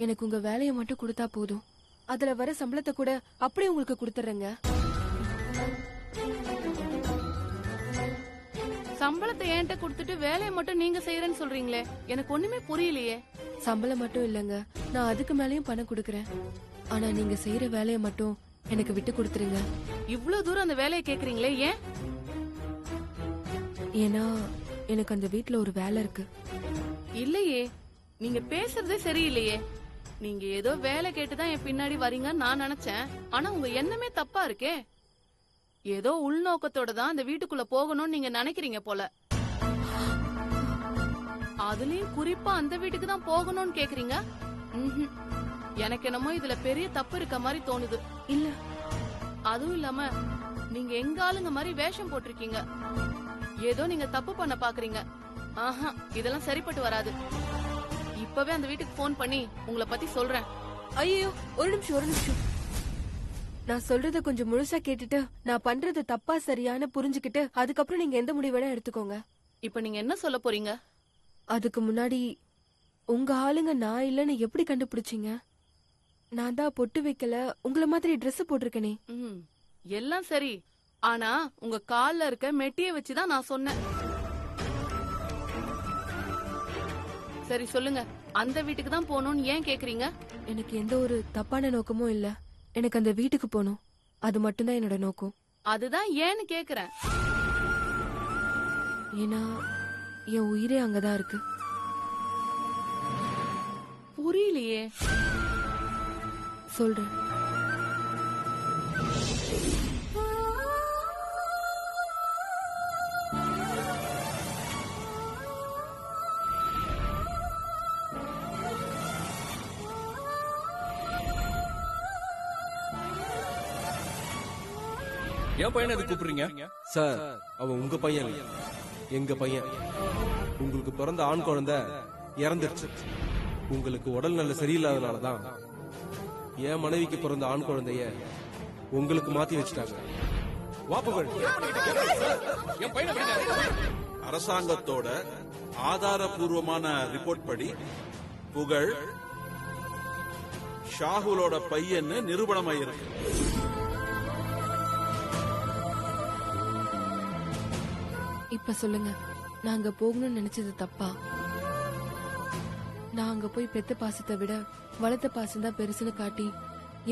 எனக்கு உங்க வேலையை மட்டும் கொடுத்தா போதும். அதுல வர சம்பளத்தை கூட அப்படியே உங்களுக்கு கொடுத்துறேங்க. சம்பளத்தை என்கிட்ட கொடுத்துட்டு வேலையை மட்டும் நீங்க செய்யறேன்னு சொல்றீங்களே, எனக்கு ஒண்ணுமே புரியலையே. சம்பளம் மட்டும் இல்லங்க, நான் அதுக்கு மேலயும் பணம் கொடுக்கறேன். ஆனா நீங்க செய்யற வேலையை மட்டும் எனக்கு விட்டு கொடுத்துருங்க. இவ்ளோ தூரம் அந்த வேலையை கேக்குறீங்களே, ஏன்? ஏன்னா எனக்கு அந்த வீட்ல ஒரு வேலை இருக்கு. இல்லையே, நீங்க பேசுறதே சரியில்லையே. நீங்க ஏதோ வேலை கேட்டுதான் என் பின்னாடி வரீங்கன்னு நான் நினைச்சேன். ஆனா உங்க எண்ணமே தப்பா இருக்கே. ஏதோ உள்நோக்கத்தோட தான் அந்த வீட்டுக்குள்ள போகணும்னு நீங்க நினைக்கிறீங்க போல. அதுலயும் குறிப்பா அந்த வீட்டுக்கு தான் போகணும்னு கேக்குறீங்க. எனக்கு என்னமோ இதுல பெரிய தப்பு இருக்க மாதிரி தோணுது. இல்ல, அதுவும் இல்லாம நீங்க எங்க ஆளுங்க மாதிரி வேஷம் போட்டிருக்கீங்க. ஏதோ நீங்க தப்பு பண்ண பாக்குறீங்க. ஆஹா, இதெல்லாம் சரிப்பட்டு வராது. இப்பவே அந்த வீட்டுக்கு போன் பண்ணி உங்களை பத்தி சொல்றேன். ஐயோ, ஒரு நிமிஷம். நான் சொல்றத கொஞ்சம் முழுசா கேட்டுட்டு நான் பண்றது தப்பா சரியான புரிஞ்சுக்கிட்டு அதுக்கப்புறம் நீங்க எந்த முடிவு வேணா எடுத்துக்கோங்க. இப்ப நீங்க என்ன சொல்ல போறீங்க? அதுக்கு முன்னாடி உங்க ஆளுங்க நான் இல்லன்னு எப்படி கண்டுபிடிச்சீங்க? நான் தான் பொட்டு வைக்கல, உங்களை மாதிரி Dress போட்டிருக்கனே. எல்லாம் சரி, ஆனா உங்க கால்ல இருக்க மெட்டிய வச்சுதான் நான் சொன்னேன். சரி சொல்லுங்க, அந்த வீட்டுக்கு தான் போகணும்னு ஏன் கேக்குறீங்க? எனக்கு எந்த ஒரு தப்பான நோக்கமும் இல்ல. எனக்கு அந்த வீட்டுக்கு போகணும், அது மட்டும்தான் என்னோட நோக்கம். அதுதான் ஏன்னு கேக்குறேன். ஏன்னா என் உயிரே அங்கதான் இருக்கு. புரியலையே. சொல்றேன். என் பையனை எதுக்கு கூப்பிடுறீங்க? சார், அவன் உங்க பையன் இல்ல, எங்க பையன். உங்களுக்கு பிறந்த ஆண் குழந்தை இறந்துருச்சு. உங்களுக்கு உடல் நல்ல சரியில்லாதனாலதான் என் மனைவிக்கு பிறந்த ஆண் குழந்தைய உங்களுக்கு மாத்தி வச்சுட்டாங்க. வாப்புகள். அரசாங்கத்தோட ஆதாரபூர்வமான ரிப்போர்ட் படி புகழ் ஷாகுலோட பையன்னு நிரூபணமாயிருக்கு. இப்ப சொல்லுங்க, நான் அங்க போகணும்னு நினைச்சது தப்பா? நான் அங்க போய் பெத்த பாசத்தை விட வளர்த்த பாசம் தான் பெருசுன்னு காட்டி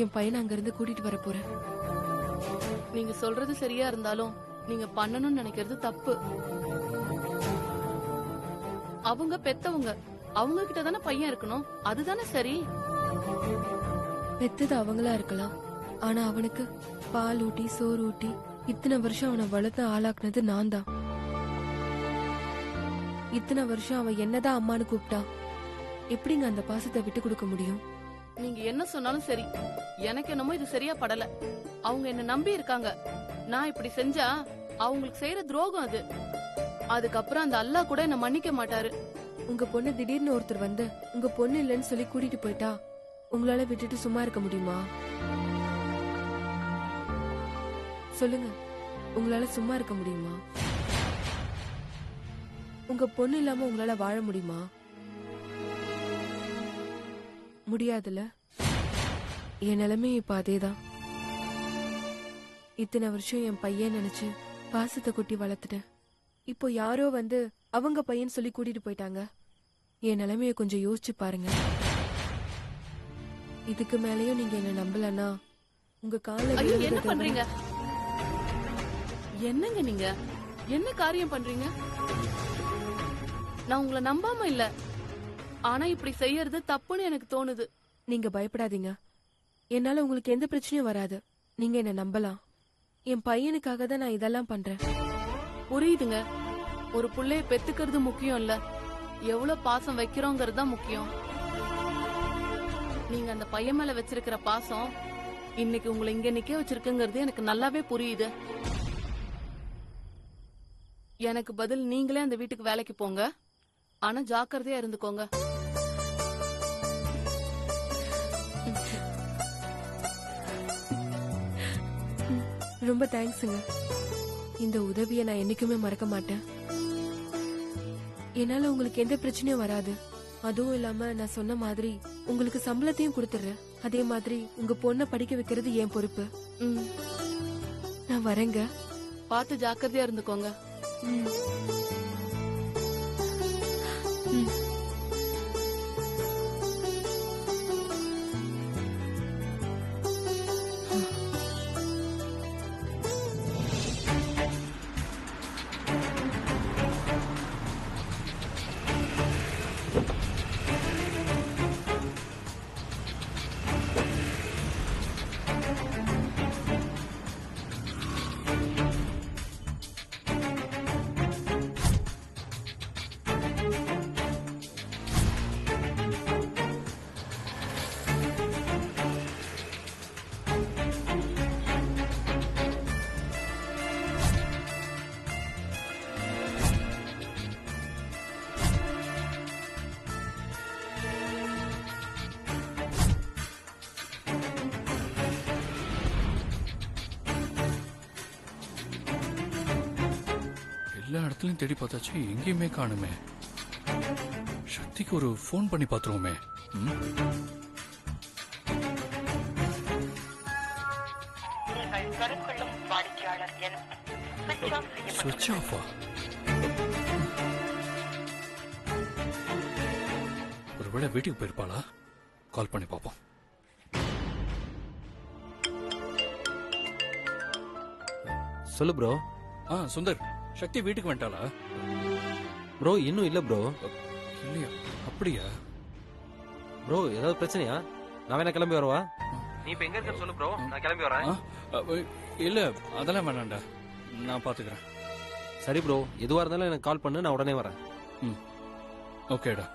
என் பையனை அங்க இருந்து கூட்டிட்டு வர போறேன். நீங்க சொல்றது சரியா இருந்தாலும் நீங்க பண்ணணும்னு நினைக்கிறது தப்பு. அவங்க பெத்தவங்க, அவங்க கிட்ட தானே பையன் இருக்கணும், அதுதானே சரி. பெத்தது அவங்களா இருக்கலாம், ஆனா அவனுக்கு பால் ஊட்டி சோறு ஊட்டி இத்தனை வருஷம் அவனை வளர்த்து ஆளாக்குனது நான் தான். இத்தனை வருஷம் அவன் என்னதான் அம்மானு கூப்பிட்டா எப்படிங்க அந்த பாசத்தை விட்டு கொடுக்க முடியும்? நீங்க என்ன சொன்னாலும் சரி, எனக்கு என்னமோ இது சரியா படல. அவங்க என்ன நம்பி இருக்காங்க. நான் இப்படி செஞ்சா அவங்களுக்கு செய்யற துரோகம் அது. அதுக்கப்புறம் அந்த அல்லாஹ் கூட என்ன மன்னிக்க மாட்டாரு. உங்க பொண்ணு திடீர்னு ஒருத்தர் வந்து உங்க பொண்ணு இல்லைன்னு சொல்லி கூட்டிட்டு போயிட்டா உங்களால விட்டுட்டு சும்மா இருக்க முடியுமா? சொல்லுங்க, உங்களால சும்மா இருக்க முடியுமா? உங்க பொண்ணு இல்லாம உங்களால வாழ முடியுமா? முடியாதுல. என் நிலைமை இப்ப அதேதான். இத்தனை வருஷம் என் பையன் நினைச்சு பாசத்தை கொட்டி வளர்த்துட்டேன். இப்போ யாரோ வந்து அவங்க பையன் சொல்லி கூட்டிட்டு போயிட்டாங்க. என் நிலைமைய கொஞ்சம் யோசிச்சு பாருங்க. இதுக்கு மேலயும் நீங்க என்ன நம்பலன்னா உங்க கால என்ன பண்றீங்க? என்னங்க நீங்க என்ன காரியம் பண்றீங்க? நான் உங்களை நம்பாம இல்ல, ஆனா இப்படி செய்யறது தப்புன்னு எனக்கு தோணுது. நீங்க பயப்படாதீங்க, என்னால உங்களுக்கு எந்த பிரச்சனையும் வராது. நீங்க என்ன நம்பலாம். என் பையனுக்காக தான் நான் இதெல்லாம் பண்றேன். புரியுதுங்க, ஒரு புள்ளைய பெத்துக்கிறது முக்கியம் இல்ல, எவ்வளவு பாசம் வைக்கிறோங்கிறது தான் முக்கியம். நீங்க அந்த பையன் மேல வச்சிருக்கிற பாசம் இன்னைக்கு உங்களை இங்க நிக்க வச்சிருக்குங்கிறது எனக்கு நல்லாவே புரியுது. எனக்கு பதில் நீங்களே அந்த வீட்டுக்கு வேலைக்கு போங்க, ஆனா ஜாக்கிரதையா இருந்துக்கோங்க. ரொம்ப தேங்க்ஸுங்க. இந்த உதவியை நான் என்னைக்குமே மறக்க மாட்டேன். என்னால உங்களுக்கு எந்த பிரச்சனையும் வராது, அதுவும் இல்லாம நான் சொன்ன மாதிரி உங்களுக்கு சம்பளத்தையும் கொடுத்துறேன். அதே மாதிரி உங்க பொண்ணை படிக்க வைக்கிறது என் பொறுப்பு. ம், நான் வரேங்க. பார்த்து ஜாக்கிரதையா இருந்துக்கோங்க. ம். ம். எல்லா இடத்துலயும் தேடி பார்த்தாச்சு, எங்கேயுமே காணுமே. சக்திக்கு ஒரு ஃபோன் பண்ணி பார்த்துருவோமே. சுவிட்ச் ஆஃபா? ஒருவேளை வீட்டுக்கு போயிருப்பாளா? கால் பண்ணி பார்ப்போம். சொல்லு ப்ரோ. சுந்தர், சக்தி வீட்டுக்கு வந்துட்டாளா? ப்ரோ இன்னும் இல்ல ப்ரோ. இல்லையா? அப்படியா? ப்ரோ ஏதாவது பிரச்சனையா? நான் வேணா கிளம்பி வரவா? நீ இப்ப எங்க இருக்க சொல்லு ப்ரோ, நான் கிளம்பி வரேன். இல்ல, அதெல்லாம் வேணாண்டா, நான் பாத்துக்கிறேன். சரி ப்ரோ, எதுவா இருந்தாலும் எனக்கு கால் பண்ணு, நான் உடனே வரேன். ஓகேடா.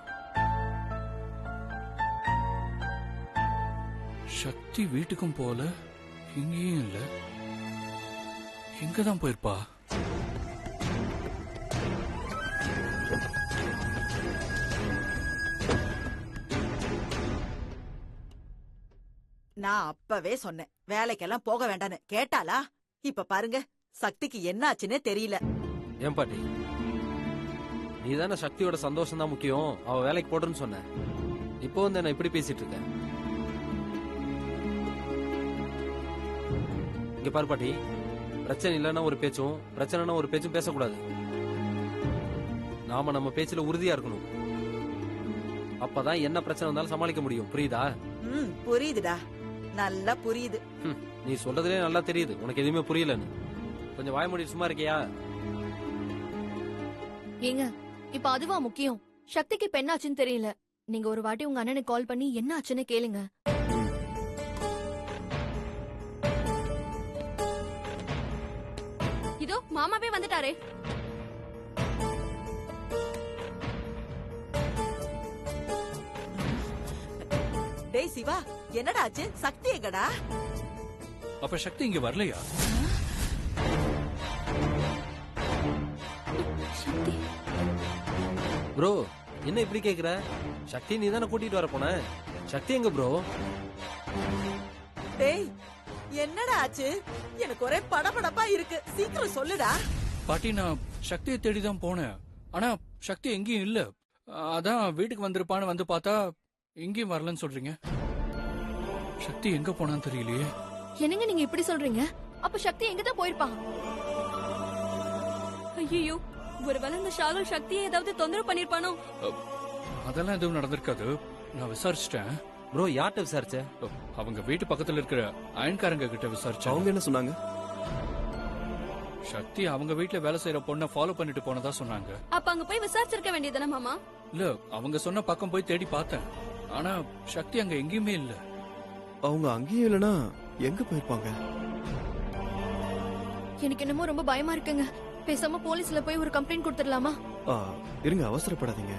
சக்தி வீட்டுக்கும் போல, இங்கேயும் இல்ல. எங்கதான் போயிருப்பா? நான் அப்பவே சொன்னேன் வேலைக்கெல்லாம் போக வேண்டான்னு. கேட்டாளா? இப்ப பாருங்க, சக்திக்கு என்னாச்சுன்னே தெரியல. ஏன் பாட்டி, நீ தானே சக்தியோட சந்தோஷம் தான் முக்கியம், அவ வேலைக்கு போடுன்னு சொன்ன. இப்போ வந்து என்ன இப்படி பேசிட்டு இருக்க? இங்க பாரு பாட்டி, பிரச்சனை இல்லைன்னா ஒரு பேச்சும், பிரச்சனைனா ஒரு பேச்சும் பேசக்கூடாது. நாம நம்ம பேச்சுல உறுதியா இருக்கணும். அப்பதான் என்ன பிரச்சனை வந்தாலும் சமாளிக்க முடியும். புரியுதா? புரியுதுடா, நல்லா புரியுது. நீ சொல்றதுலே நல்லா தெரியுது உனக்கு எதுவுமே புரியலன்னு. கொஞ்சம் வாய் மூடி சும்மா இருக்கியா? ஏங்க, இப்ப அதுவா முக்கியம்? சக்திக்கு இப்ப என்ன ஆச்சுன்னு தெரியல. நீங்க ஒரு வாட்டி உங்க அண்ணனுக்கு கால் பண்ணி என்ன ஆச்சுன்னு கேளுங்க. இதோ மாமாவே வந்துட்டாரே. டேய் சிவா, என்னடா ஆச்சு? சக்தி எங்கடா? அப்ப சக்தி இங்க வரலையா? ப்ரோ என்ன இப்படி கேக்குற? சக்தி நீ தானே கூட்டிட்டு வர போன. சக்தி எங்க ப்ரோ? டேய் என்னடா ஆச்சு? எனக்கு ஒரே படபடப்பா இருக்கு, சீக்கிரம் சொல்லுடா. பாட்டி, நான் சக்தியை தேடிதான் போனேன். ஆனா சக்தி எங்கேயும் இல்ல. அதான் வீட்டுக்கு வந்திருப்பான்னு வந்து பார்த்தா எங்கேயும் வரலன்னு சொல்றீங்க. சக்தி எங்க போனான்னு தெரியலையே. என்னங்க நீங்க இப்படி சொல்றீங்க? அப்ப சக்தி எங்கதான் போயிருப்பா? ஐயோ, ஒருவேளை இந்த ஷாகுல் சக்தியை ஏதாவது தொந்தரவு பண்ணிருப்பானோ? அதெல்லாம் எதுவும் நடந்திருக்காது, நான் விசாரிச்சிட்டேன். ப்ரோ யார்கிட்ட விசாரிச்ச? அவங்க வீட்டு பக்கத்துல இருக்கிற அயன்காரங்க கிட்ட விசாரிச்சேன். அவங்க என்ன சொன்னாங்க? சக்தி அவங்க வீட்டுல வேலை செய்யற பொண்ணை ஃபாலோ பண்ணிட்டு போனதா சொன்னாங்க. அப்ப அங்க போய் விசாரிச்சிருக்க வேண்டியதானே மாமா? இல்ல, அவங்க சொன்ன பக்கம் போய் தேடி பார்த்தேன். ஆனா சக்தி அங்க எங்கேயுமே இல்ல. அவங்க அங்கேயும் இல்லனா எங்க போயிருப்பாங்க? எனக்கு என்னமோ ரொம்ப பயமா இருக்குங்க. பேசாம போலீஸ்ல போய் ஒரு கம்ப்ளைண்ட் கொடுத்துடலாமா? இருங்க, அவசரப்படாதீங்க,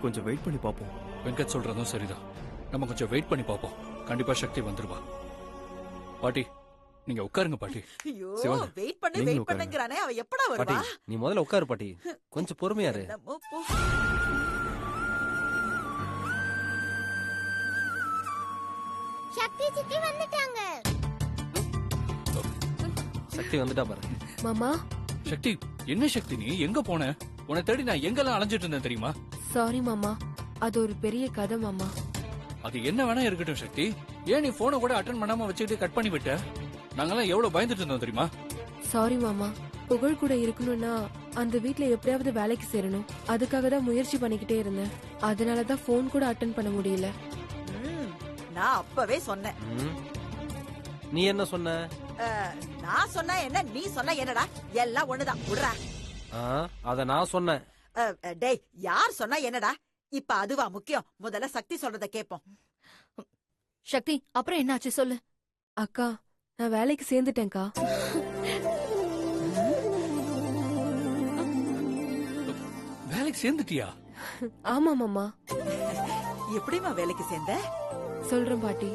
கொஞ்சம் வெயிட் பண்ணி பாப்போம். வெங்கட் சொல்றதும் சரிதான், நம்ம கொஞ்சம் வெயிட் பண்ணி பாப்போம். கண்டிப்பா சக்தி வந்துருவா. பாட்டி நீங்க உட்காருங்க பாட்டி. ஐயோ, சிவா, வெயிட் பண்ணு நீங்களும் வெயிட் பண்ணுங்கறானே, அவ எப்படா பாட்டி வருவா? நீ முதல்ல உட்காரு பாட்டி, கொஞ்சம் பொறுமையா இரு. என்னமோ போ. சக்தி சித்தி வந்துட்டாங்க. சக்தி வந்துட்டா பாரு. மாமா சக்தி, என்ன சக்தி நீ எங்க போன? உன்னை தேடி நான் எங்கெல்லாம் அலைஞ்சிட்டு இருந்தேன் தெரியுமா? சாரி மாமா, அது ஒரு பெரிய கதை மாமா. அது என்ன வேணா இருக்கட்டும் சக்தி. ஏன் நீ போனை கூட அட்டன் பண்ணாம வச்சுக்கிட்டு கட் பண்ணி விட்ட? நாங்கெல்லாம் எவ்வளவு பயந்துட்டு இருந்தோம் தெரியுமா? சாரி மாமா. புகழ் கூட இருக்கணும்னா அந்த வீட்ல எப்படியாவது வேலைக்கு சேரணும். அதுக்காக தான் முயற்சி பண்ணிக்கிட்டே இருந்தேன். அதனாலதான் போன் கூட அட்டன் பண்ண முடியல. நான் அப்பவே சொன்னேன். நீ என்ன சொன்ன? நான் சொன்னா என்ன, நீ சொன்னா என்னடா? எல்லாம் ஒண்ணுதான். விடுறா. அத நான் சொன்னேன். டேய், யார் சொன்னா என்னடா? இப்ப அதுவா முக்கியம்? முதல்ல சக்தி சொல்றத கேப்போம். சக்தி, அப்புறம் என்னாச்சு சொல்லு. அக்கா, நான் வேலைக்கு சேர்ந்துட்டேன்க்கா. வேலைக்கு சேர்ந்துட்டியா? ஆமா மாமா. எப்படிமா வேலைக்கு சேர்ந்த? சொல்றேன் பாட்டி.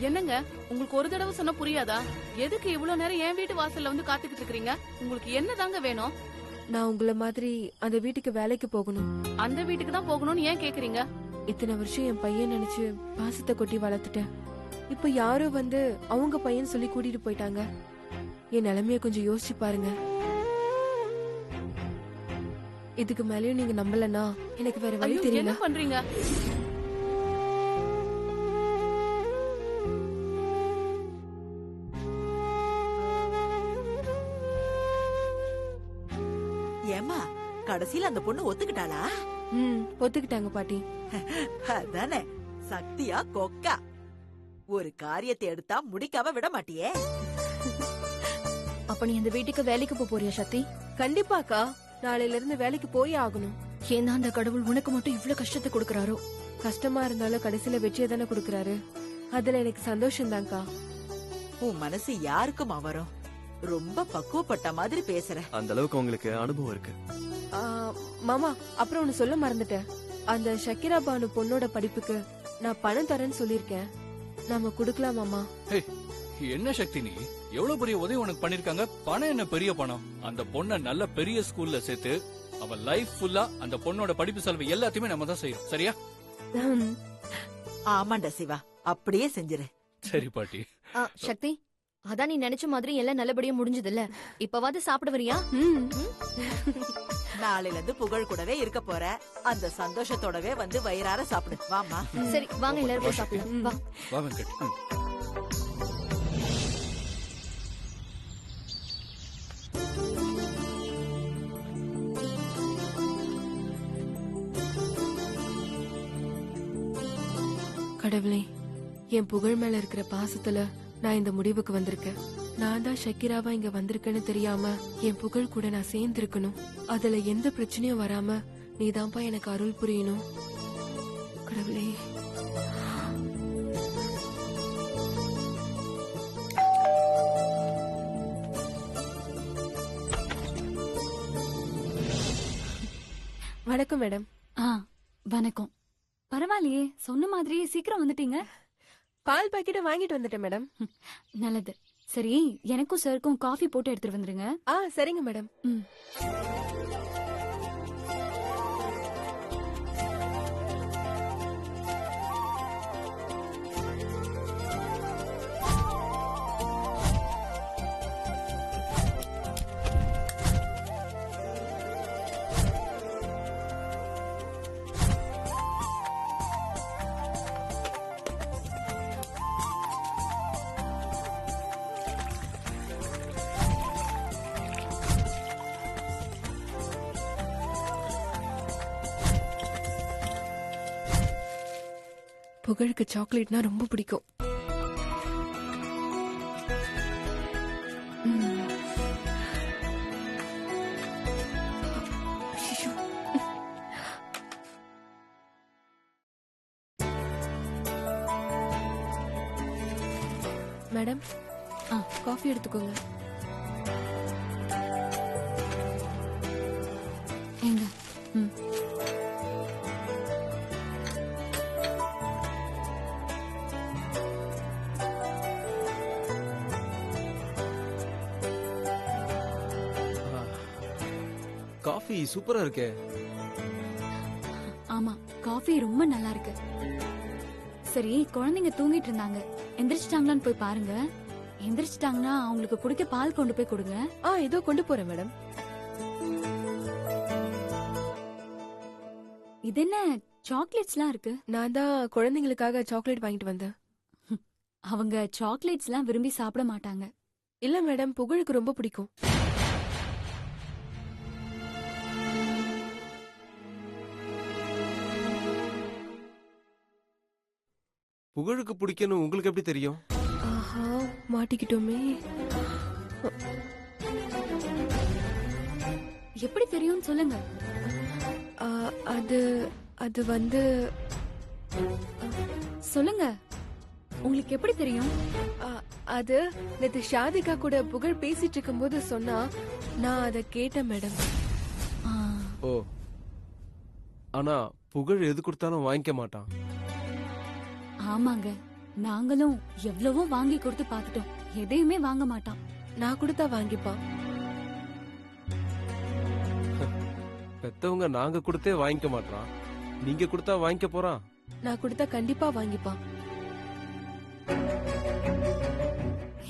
என்னங்க, உங்களுக்கு ஒரு தடவை சொன்னா புரியாதா? எதுக்கு இவ்வளவு நேரம் என் வீட்டு வாசல்ல வந்து காத்துக்கிட்டு இருக்கீங்க? உங்களுக்கு என்னதாங்க வேணும்? நான் உங்கள மாதிரி அந்த வீட்டுக்கு வேலைக்கு போகணும். அந்த வீட்டுக்கு தான் போகணும்னு ஏன் கேக்குறீங்க? இத்தனை வருஷம் என் பையன் நினைச்சு பாசத்தை கொட்டி வளர்த்துட்டேன். இப்ப யாரோ வந்து அவங்க பையன் சொல்லி கூட்டிட்டு போயிட்டாங்க. என் நிலைமைய கொஞ்சம் யோசிச்சு பாருங்க. இதுக்கு மேலயும் நீங்க நம்பலன்னா எனக்கு வேற வழி ஐயோ, தெரியல. என்ன பண்றீங்க? ஏமா, கடைசியில அந்த பொண்ணு ஒத்துக்கிட்டாளா? ஒத்துக்கிட்டாங்க பாட்டி. அதானே, சக்தியா கொக்கா. ஒரு காரியத்தை எடுத்தா முடிக்காம விட மாட்டியே. அப்ப நீ அந்த வீட்டுக்கு வேலைக்கு போறியா சக்தி? கண்டிப்பாக்கா, நாளையில இருந்து வேலைக்கு போயே ஆகணும். ஏன்னா அந்த கடவுள் உனக்கு மட்டும் இவ்ளோ கஷ்டத்தை கொடுக்கறாரோ? கஷ்டமா இருந்தாலும் கடைசியில வெற்றியை தானே கொடுக்கறாரு. அதுல எனக்கு சந்தோஷம் தான்க்கா. உன் மனசு யாருக்குமா வரும்? ரொம்ப பக்குவப்பட்ட மாதிரி பேசுற. அந்த அளவுக்கு உங்களுக்கு அனுபவம் இருக்கு. மாமா, அப்புறம் ஒன்னு சொல்ல மறந்துட்டேன். அந்த ஷக்கிரா பானு பொண்ணோட படிப்புக்கு நான் பணம் தரேன்னு சொல்லிருக்கேன். நாம குடுக்கலாம் மாமா. என்ன சக்தி, நீ எவ்வளவு பெரிய உதவி உனக்கு பண்ணிருக்காங்க. பணம் என்ன பெரிய பணம்? அந்த பொண்ண நல்ல பெரிய ஸ்கூல்ல சேர்த்து அவ லைஃப் ஃபுல்லா அந்த பொண்ணோட படிப்பு செலவு எல்லாத்தையுமே நம்ம தான் செய்யணும். சரியா? ஆமாண்டா சிவா, அப்படியே செஞ்சிரு. சரி பாட்டி. சக்தி, அதான் நீ நினைச்ச மாதிரி எல்லாம் நல்லபடியா முடிஞ்சது இல்ல. இப்பவாது சாப்பிட வரியா? நாளையில இருந்து புகழ் கூடவே இருக்க போற. அந்த சந்தோஷத்தோடவே வந்து வயிறார சாப்பிடு. வாமா. சரி வாங்க, எல்லாரும் போய் சாப்பிடலாம். வா. வா வெங்கட். கடவுளே, என் புகழ் மேல இருக்கிற பாசத்துல நான் இந்த முடிவுக்கு வந்திருக்கேன். நான் தான் ஷக்கிராவா இங்க வந்திருக்கேன்னு தெரியாம என் புகழ் கூட நான் சேர்ந்திருக்கணும். அதுல எந்த பிரச்சனையும் வராம நீதான்ப்பா எனக்கு அருள் புரியணும் கடவுளே. வணக்கம் மேடம். வணக்கம். பரவாயில்லையே, சொன்ன மாதிரியே சீக்கிரம் வந்துட்டீங்க. பால் பாக்கெட்டை வாங்கிட்டு வந்துட்டேன் மேடம். நல்லது. சரி, எனக்கும் சாருக்கும் காஃபி போட்டு எடுத்துட்டு வந்துருங்க. சரிங்க மேடம். புகழுக்கு சாக்லேட்னா ரொம்ப பிடிக்கும். மேடம், காஃபி எடுத்துக்கோங்க. ஏங்க. காஃபி சூப்பரா இருக்கே. ஆமா, காஃபி காஃபி ரொம்ப நல்லா இருக்கு. சரி, குழந்தைங்க தூங்கிட்டு இருந்தாங்க, எந்திரிச்சிட்டாங்களான்னு போய் பாருங்க. எந்திரிச்சிட்டாங்கன்னா அவங்களுக்கு குடிக்க பால் கொண்டு போய் கொடுங்க. இதோ கொண்டு போறேன் மேடம். இது என்ன சாக்லேட்ஸ்லாம் இருக்கு? நான் தான் குழந்தைங்களுக்காக சாக்லேட் வாங்கிட்டு வந்தேன். அவங்க சாக்லேட்ஸ்லாம் விரும்பி சாப்பிட மாட்டாங்க. இல்ல மேடம், புகழுக்கு ரொம்ப பிடிக்கும். புகழுக்கு பிடிக்கணும் உங்களுக்கு எப்படி தெரியும்? ஆஹா, மாட்டிக்கிட்டோமே. எப்படி தெரியும்னு சொல்லுங்க. ஆ, அது அது வந்து சொல்லுங்க, உங்களுக்கு எப்படி தெரியும்? ஆ, அது நேத்து ஷாதிகா கூட புகழ் பேசிட்டு இருக்கும்போது சொன்னா, நான் அதை கேட்டேன் மேடம். ஆ, ஓ, ஆனா புகழ் எது கொடுத்தாலும் வாங்கிக்க மாட்டான். ஆமாங்க, நாங்களும் எவ்வளவோ வாங்கி கொடுத்து பார்த்துட்டோம், எதையுமே வாங்க மாட்டான். நான் கொடுத்தா வாங்கிப்பான். பெத்தவங்க நாங்க கொடுத்தே வாங்கிக்க மாட்டான், நீங்க கொடுத்தா வாங்கிக்க போறான். நான் கொடுத்தா கண்டிப்பா வாங்கிப்பான்.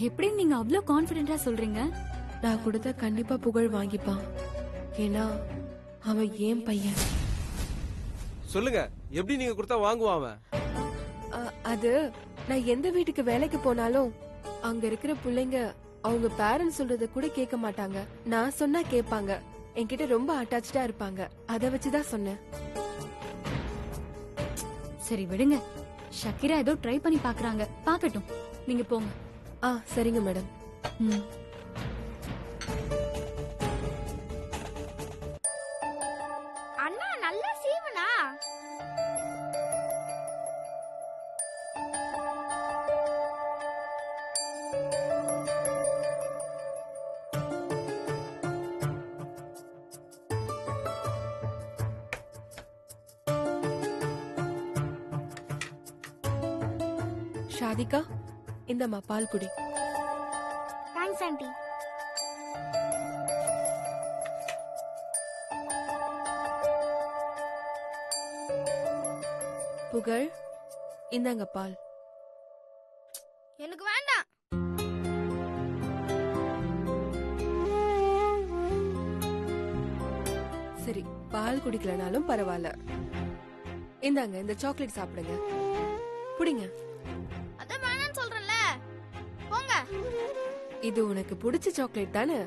எப்படி நீங்க அவ்வளோ கான்ஃபிடென்ட்டா சொல்றீங்க? நான் கொடுத்தா கண்டிப்பா புகழ் வாங்கிப்பான். ஏன்னா அவன் ஏன் பையன். சொல்லுங்க, எப்படி நீங்க கொடுத்தா வாங்குவான் அவன்? அது நான் எந்த வீட்டுக்கு வேலைக்கு போனாலும் அங்க இருக்கிற பிள்ளைங்க அவங்க பேரண்ட்ஸ் சொல்றத கூட கேட்க மாட்டாங்க. நான் சொன்னா கேட்பாங்க. என்கிட்ட ரொம்ப அட்டாச்சா இருப்பாங்க. அத வச்சுதான் சொன்னேன். சரி விடுங்க, ஷக்கீரா ஏதோ ட்ரை பண்ணி பாக்குறாங்க, பாக்கட்டும், நீங்க போங்க. சரிங்க மேடம். அண்ணா நல்ல சீவனா. ஷாதிகா, இந்தம்மா பால் குடி. Thanks aunty. புகழ், இந்தாங்க பால். எனக்கு வேண்டாம். சரி, பால் குடிக்கலனாலும் பரவாயில்ல. இந்தாங்க, இந்த சாக்லேட் சாப்பிடுங்க. புடிங்க. அத வேணாம்னு சொல்றேன்ல, போங்க. இது உனக்கு பிடிச்ச சாக்லேட் தானே?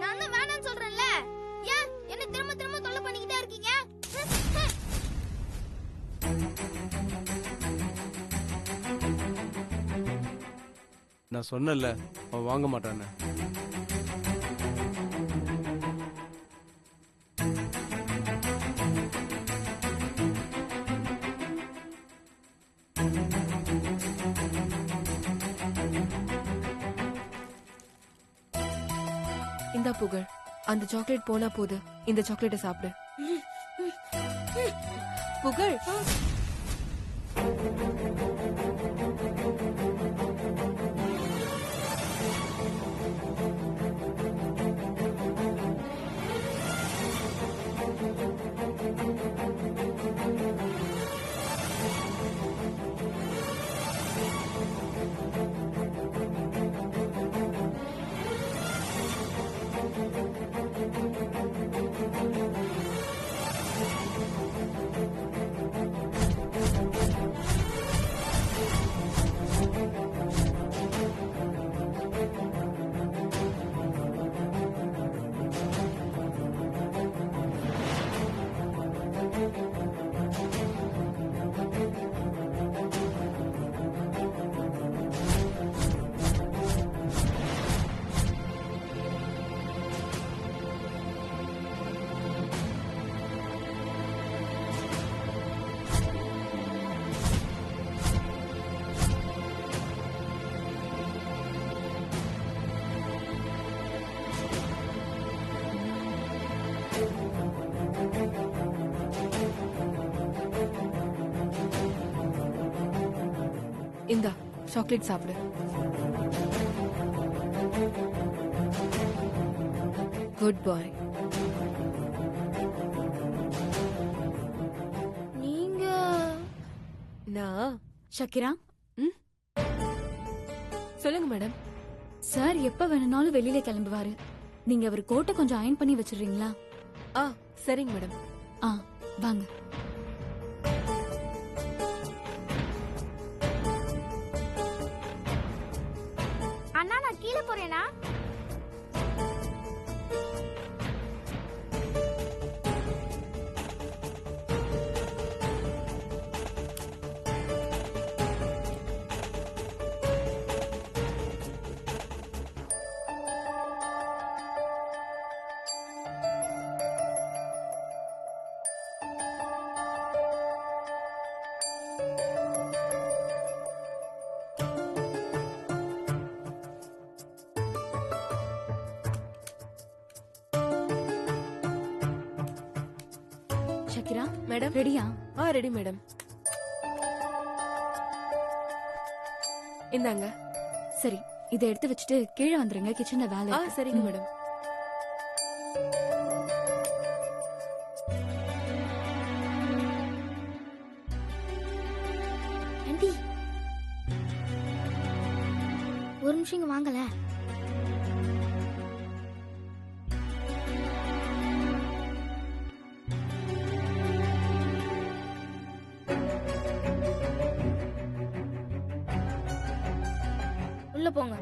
நான் தான் வேணாம்னு சொல்றேன்ல, ஏன் என்ன திரும்ப திரும்ப தொல்லை பண்ணிக்கிட்டே இருக்கீங்க? நான் சொன்னல, அவன் வாங்க மாட்டான்னு. இந்தா புகழ், அந்த சாக்லேட் போனா போது, இந்த சாக்லேட்டை சாப்பிடு. புகழ், இந்தா சாக்லேட் சாப்பிடு. குட் பாய். நீங்க நான் ஷக்கிரா, சொல்லுங்க மேடம். சார் எப்ப வேணும்னாலும் வெளியில கிளம்புவாரு. நீங்க அவர் கோட்டை கொஞ்சம் அயன் பண்ணி வச்சிடுறீங்களா? சரிங்க மேடம். வாங்க. அண்ணா நான் கீழே போறேனா? ஷக்கிரா மேடம் ரெடியா? Ready madam. இந்தாங்க. சரி, இதை எடுத்து வச்சுட்டு கீழே வந்துருங்க. கிச்சன்ல வேலை இருக்கு. சரிங்க மேடம். ஆண்டி ஒரு நிமிஷம் இங்க வாங்கல. உள்ள போங்க.